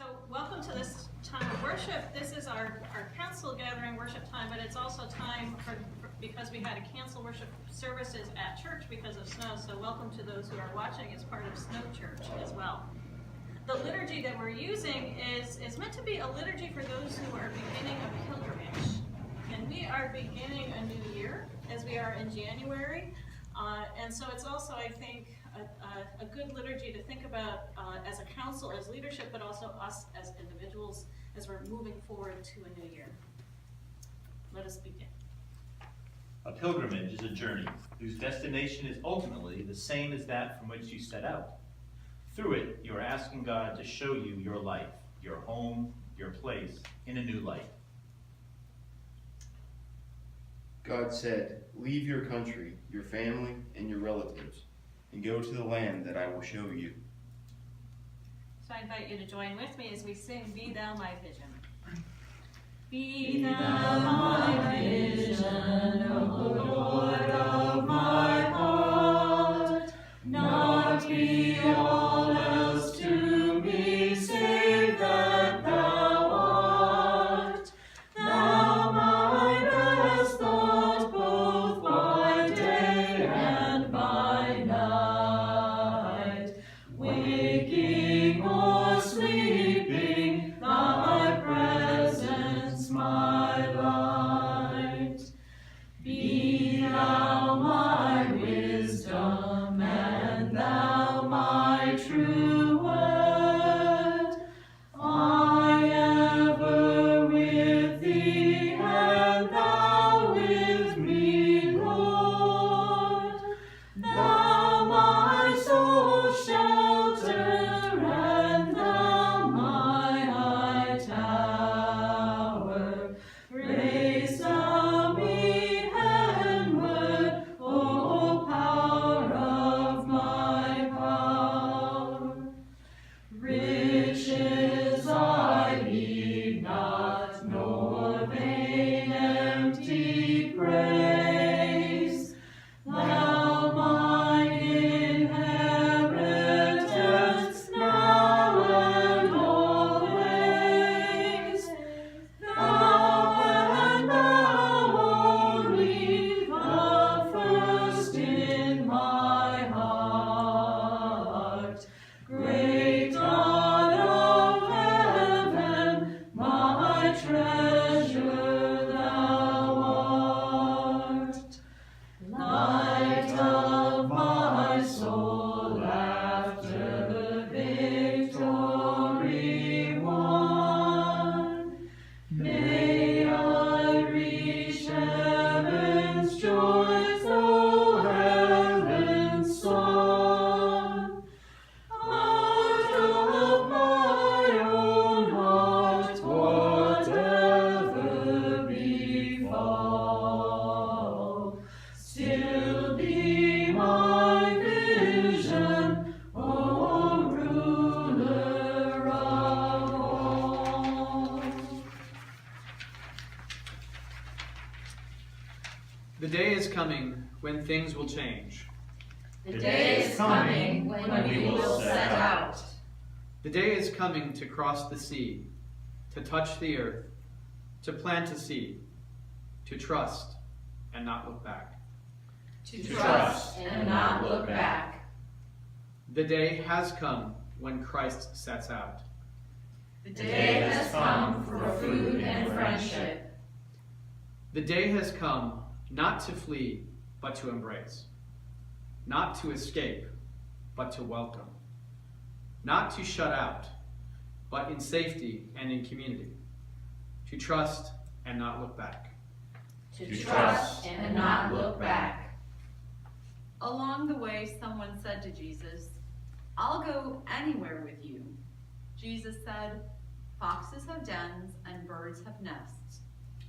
So welcome to this time of worship. This is our council gathering worship time, but it's also time because we had to cancel worship services at church because of snow. So welcome to those who are watching as part of Snow Church as well. The liturgy that we're using is meant to be a liturgy for those who are beginning a pilgrimage. And we are beginning a new year as we are in January. And so it's also, I think, a good liturgy to think about as a council, as leadership, but also us as individuals as we're moving forward to a new year. Let us begin. A pilgrimage is a journey whose destination is ultimately the same as that from which you set out. Through it, you are asking God to show you your life, your home, your place, in a new light. God said, "Leave your country, your family, and your relatives, and go to the land that I will show you." So I invite you to join with me as we sing, "Be Thou My Vision." Be Thou my vision, O Lord of my heart, not be all else to me save that Thou art. Thou my best thought both by day and by night, waking or sleeping, Thy presence my light. Be Thou my wisdom, and Thou my true word. I ever with Thee, and Thou with me, Lord. Thou my soul's shelter, and Thou my high tower. Raise Thou me heavenward, O power of my power. Riches I need not, nor vain empty praise. Thou my inheritance, now and always. Thou and Thou only, the first in my heart. Great God of heaven, my treasure Thou art. Light of my soul, after the victory won, may I reach heaven's joys, O heaven's son. Out of my own heart, whatever befall, still be my vision, O ruler of all. The day is coming when things will change. The day is coming when we will set out. The day is coming to cross the sea, to touch the earth, to plant a seed, to trust and not look back. To trust and not look back. The day has come when Christ sets out. The day has come for food and friendship. The day has come not to flee, but to embrace. Not to escape, but to welcome. Not to shut out, but in safety and in community. To trust and not look back. To trust and not look back. Along the way, someone said to Jesus, "I'll go anywhere with you." Jesus said, "Foxes have dens and birds have nests,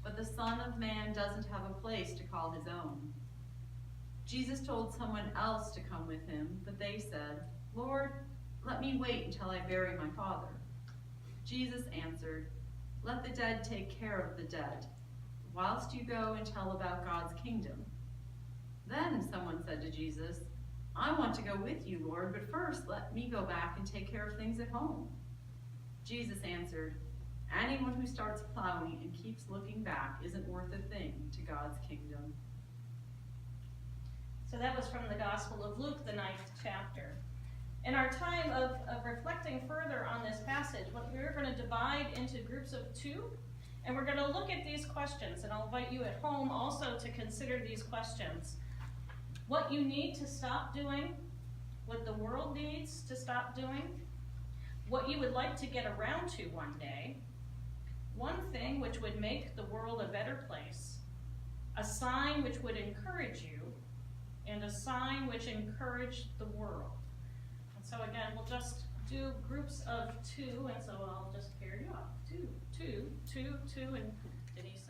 but the Son of Man doesn't have a place to call his own." Jesus told someone else to come with him, but they said, "Lord, let me wait until I bury my father." Jesus answered, "Let the dead take care of the dead, whilst you go and tell about God's kingdom." Then someone said to Jesus, "I want to go with you, Lord, but first let me go back and take care of things at home." Jesus answered, anyone who starts plowing and keeps looking back isn't worth a thing to God's kingdom. So that was from the Gospel of Luke, the 9th chapter. In our time of reflecting further on this passage, we're going to divide into groups of 2, and we're going to look at these questions, and I'll invite you at home also to consider these questions. What you need to stop doing, what the world needs to stop doing, what you would like to get around to one day, one thing which would make the world a better place, a sign which would encourage you, and a sign which encouraged the world. And so again, we'll just do groups of 2, and so I'll just carry you off. 2, 2, 2, 2, and Denise.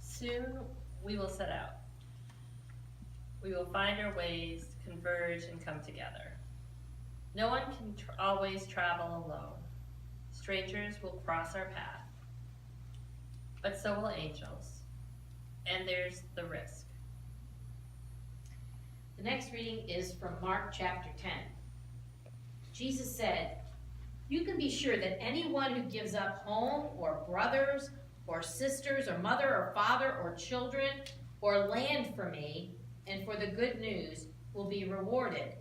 Soon we will set out. We will find our ways, converge, and come together. No one can always travel alone. Strangers will cross our path, but so will angels. And there's the risk. The next reading is from Mark chapter 10. Jesus said, "You can be sure that anyone who gives up home or brothers or sisters or mother or father or children or land for me and for the good news will be rewarded.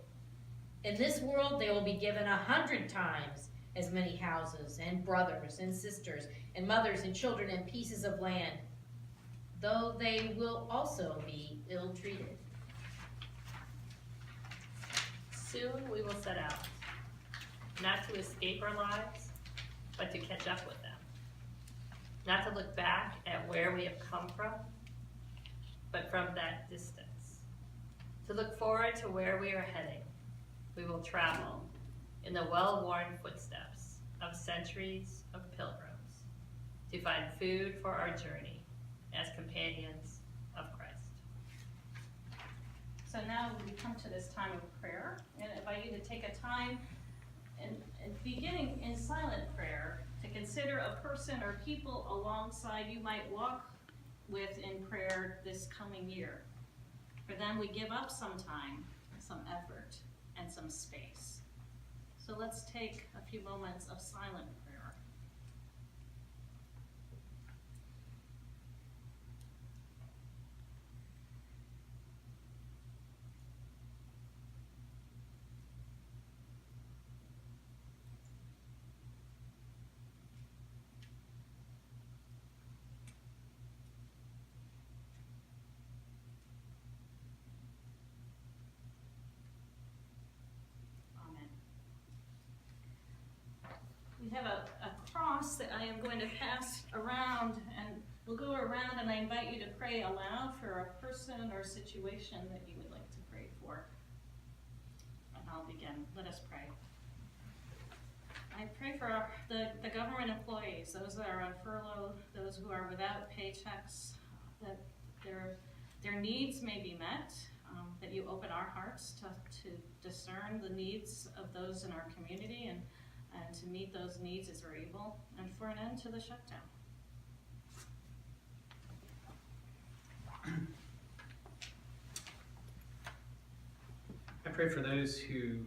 In this world they will be given 100 times as many houses and brothers and sisters and mothers and children and pieces of land, though they will also be ill-treated." Soon we will set out, not to escape our lives, but to catch up with them. Not to look back at where we have come from, but from that distance. To look forward to where we are heading. We will travel in the well-worn footsteps of centuries of pilgrims to find food for our journey as companions of Christ. So now we come to this time of prayer, and I invite you to take a time and beginning in silent prayer to consider a person or people alongside you might walk with in prayer this coming year. For them, we give up some time, some effort, and some space. So let's take a few moments of silent prayer. We have a cross that I am going to pass around, and we'll go around, and I invite you to pray aloud for a person or situation that you would like to pray for. And I'll begin. Let us pray. I pray for the government employees, those that are on furlough, those who are without paychecks, that their needs may be met, that you open our hearts to discern the needs of those in our community and to meet those needs as we're able, and for an end to the shutdown. I pray for those who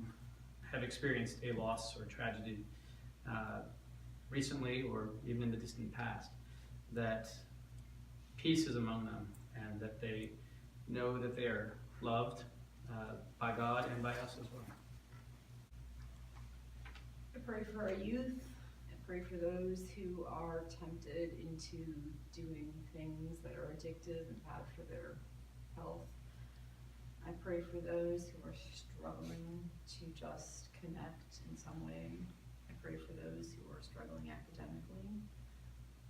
have experienced a loss or tragedy recently or even in the distant past, that peace is among them and that they know that they are loved by God and by us as well. I pray for our youth. I pray for those who are tempted into doing things that are addictive and bad for their health. I pray for those who are struggling to just connect in some way. I pray for those who are struggling academically,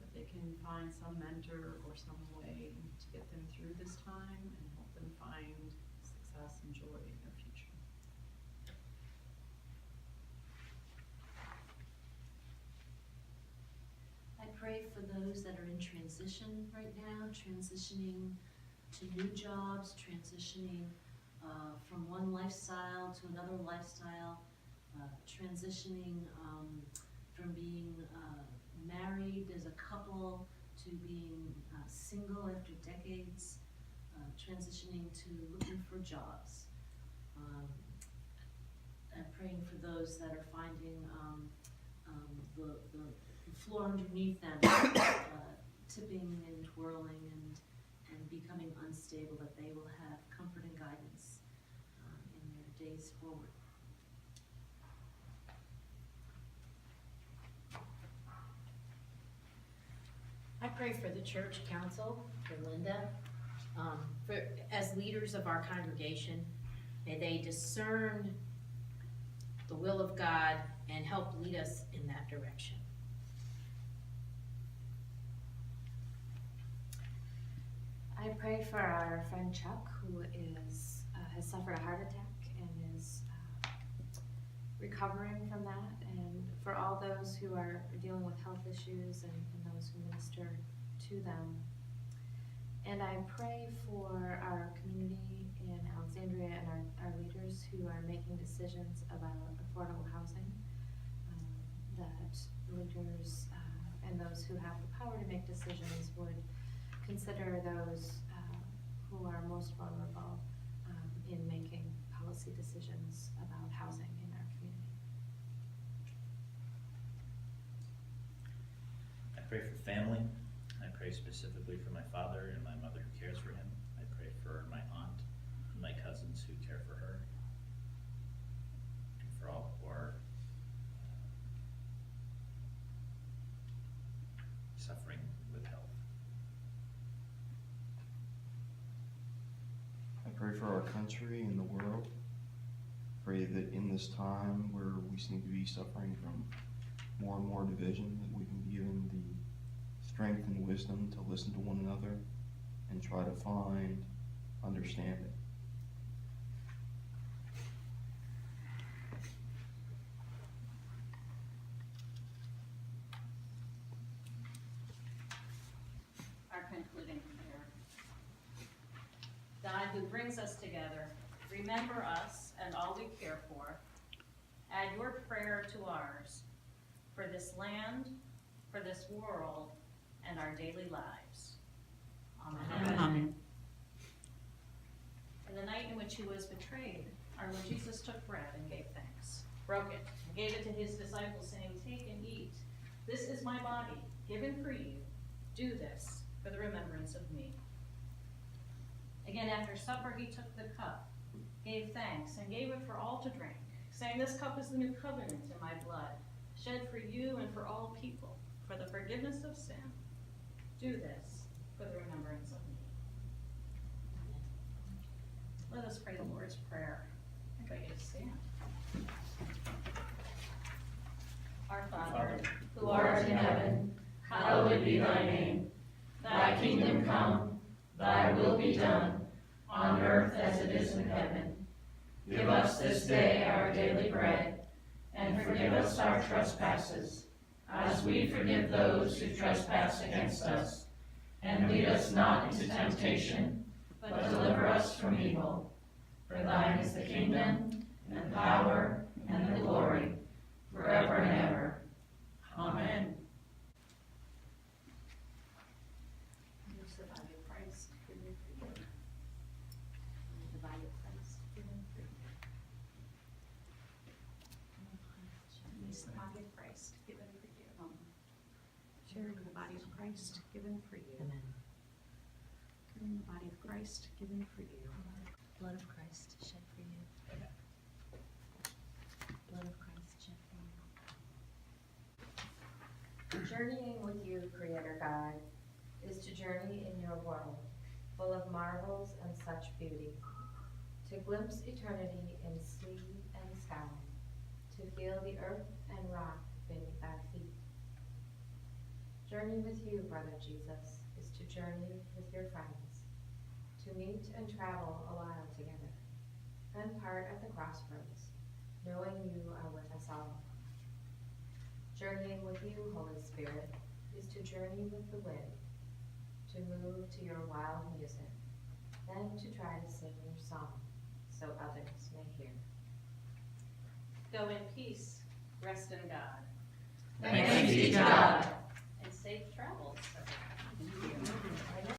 that they can find some mentor or some way to get them through this time and help them find success and joy in their future. I pray for those that are in transition right now, transitioning to new jobs, transitioning from one lifestyle to another lifestyle, transitioning from being married as a couple to being single after decades, transitioning to looking for jobs. and praying for those that are finding the floor underneath them tipping and twirling and becoming unstable, that they will have comfort and guidance in their days forward. I pray for the church council, for Linda, as leaders of our congregation. May they discern the will of God and help lead us in that direction. I pray for our friend Chuck, who has suffered a heart attack and is recovering from that, and for all those who are dealing with health issues and those who minister to them. And I pray for our community in Alexandria and our leaders who are making decisions about affordable housing, that leaders and those who have the power to make decisions would consider those who are most vulnerable in making policy decisions about housing in our community. I pray for family. I pray specifically for my father and my mother who cares for him. I pray for my aunt and my cousins who care for her. And for all who are suffering with health. I pray for our country and the world. Pray that in this time where we seem to be suffering from more and more division, that we can be given the strength and wisdom to listen to one another and try to find understanding. Our concluding prayer. God, who brings us together, remember us and all we care for. Add your prayer to ours for this land, for this world, and our daily lives. Amen. Amen. In the night in which he was betrayed, our Lord Jesus took bread and gave thanks, broke it, and gave it to his disciples, saying, "Take and eat. This is my body, given for you. Do this for the remembrance of me." Again, after supper, he took the cup, gave thanks, and gave it for all to drink, saying, "This cup is the new covenant in my blood, shed for you and for all people, for the forgiveness of sin. Do this for the remembrance of me." Let us pray the Lord's Prayer. I invite you to stand. Our Father, Who art in heaven, hallowed be thy name. Thy kingdom come, thy will be done, on earth as it is in heaven. Give us this day our daily bread, and forgive us our trespasses, as we forgive those who trespass against us. And lead us not into temptation, but deliver us from evil. For thine is the kingdom, and the power, and the glory, forever and ever. Amen. use the body of Christ given for you. The body of Christ given for you. Use the body of Christ given for you. Sharing the body of Christ given for you. Amen. Sharing the body of Christ given for you. Blood of Christ shed for you. Blood of Christ shed for you. Journeying with you, Creator God, is to journey in your world, full of marvels and such beauty, to glimpse eternity in sea and sky, to feel the earth and rock beneath our feet. Journey with you, Brother Jesus, is to journey with your friends, to meet and travel a while together, and part at the crossroads, knowing you are with us all. Journeying with you, Holy Spirit, is to journey with the wind, to move to your wild music, then to try to sing your song, so others may hear. Go in peace, rest in God. Thanks be to God.